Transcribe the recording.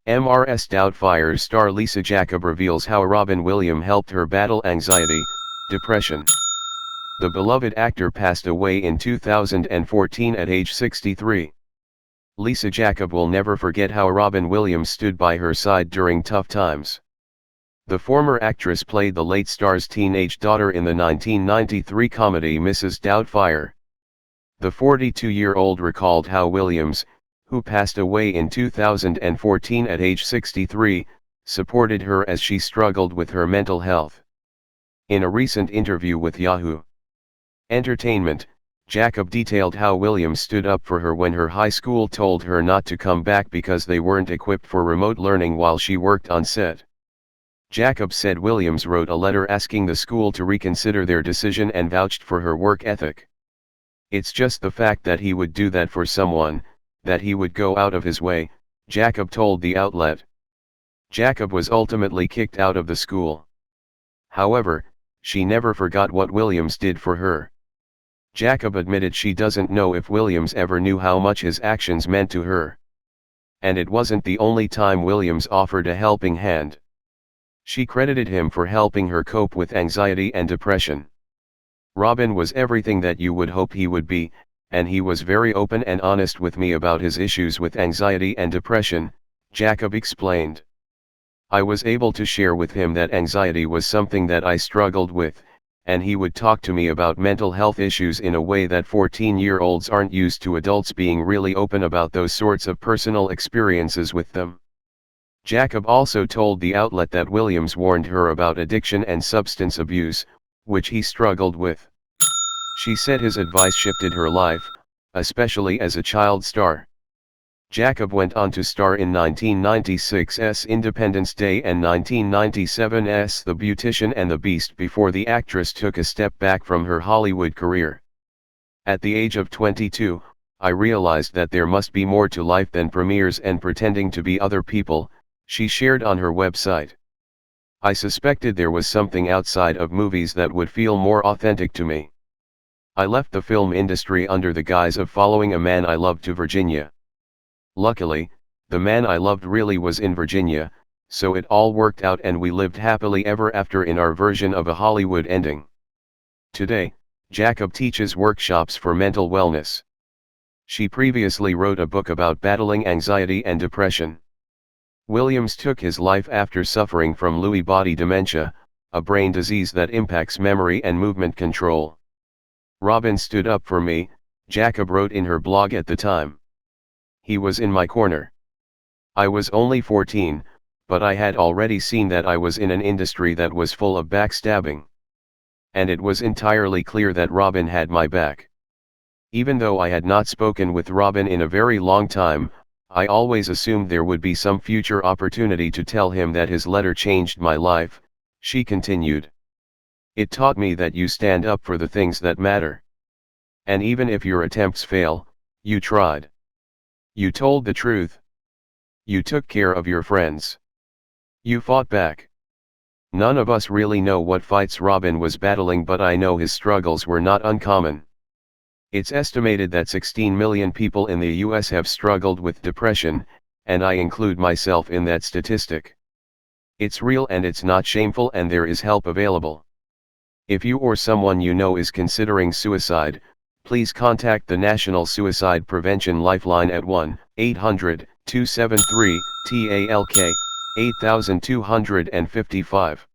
MRS Doubtfire star Lisa Jakub reveals how Robin Williams helped her battle anxiety, depression. The beloved actor passed away in 2014 at age 63. Lisa Jakub will never forget how Robin Williams stood by her side during tough times. The former actress played the late star's teenage daughter in the 1993 comedy Mrs. Doubtfire. The 42-year-old recalled how Williams, who passed away in 2014 at age 63, supported her as she struggled with her mental health. In a recent interview with Yahoo! Entertainment, Jakub detailed how Williams stood up for her when her high school told her not to come back because they weren't equipped for remote learning while she worked on set. Jakub said Williams wrote a letter asking the school to reconsider their decision and vouched for her work ethic. "It's just the fact that he would do that for someone, that he would go out of his way," Jakub told the outlet. Jakub was ultimately kicked out of the school. However, she never forgot what Williams did for her. Jakub admitted she doesn't know if Williams ever knew how much his actions meant to her. And it wasn't the only time Williams offered a helping hand. She credited him for helping her cope with anxiety and depression. "Robin was everything that you would hope he would be, and he was very open and honest with me about his issues with anxiety and depression," Jakub explained. "I was able to share with him that anxiety was something that I struggled with, and he would talk to me about mental health issues in a way that 14-year-olds aren't used to adults being really open about those sorts of personal experiences with them." Jakub also told the outlet that Williams warned her about addiction and substance abuse, which he struggled with. She said his advice shifted her life, especially as a child star. Jakub went on to star in 1996's Independence Day and 1997's The Beautician and the Beast before the actress took a step back from her Hollywood career. "At the age of 22, I realized that there must be more to life than premieres and pretending to be other people," she shared on her website. "I suspected there was something outside of movies that would feel more authentic to me. I left the film industry under the guise of following a man I loved to Virginia. Luckily, the man I loved really was in Virginia, so it all worked out and we lived happily ever after in our version of a Hollywood ending." Today, Jakub teaches workshops for mental wellness. She previously wrote a book about battling anxiety and depression. Williams took his life after suffering from Lewy body dementia, a brain disease that impacts memory and movement control. "Robin stood up for me," Jakub wrote in her blog at the time. "He was in my corner. I was only 14, but I had already seen that I was in an industry that was full of backstabbing. And it was entirely clear that Robin had my back. Even though I had not spoken with Robin in a very long time, I always assumed there would be some future opportunity to tell him that his letter changed my life," she continued. "It taught me that you stand up for the things that matter. And even if your attempts fail, you tried. You told the truth. You took care of your friends. You fought back. None of us really know what fights Robin was battling, but I know his struggles were not uncommon. It's estimated that 16 million people in the US have struggled with depression, and I include myself in that statistic. It's real and it's not shameful, and there is help available. If you or someone you know is considering suicide, please contact the National Suicide Prevention Lifeline at 1-800-273-TALK, 8255.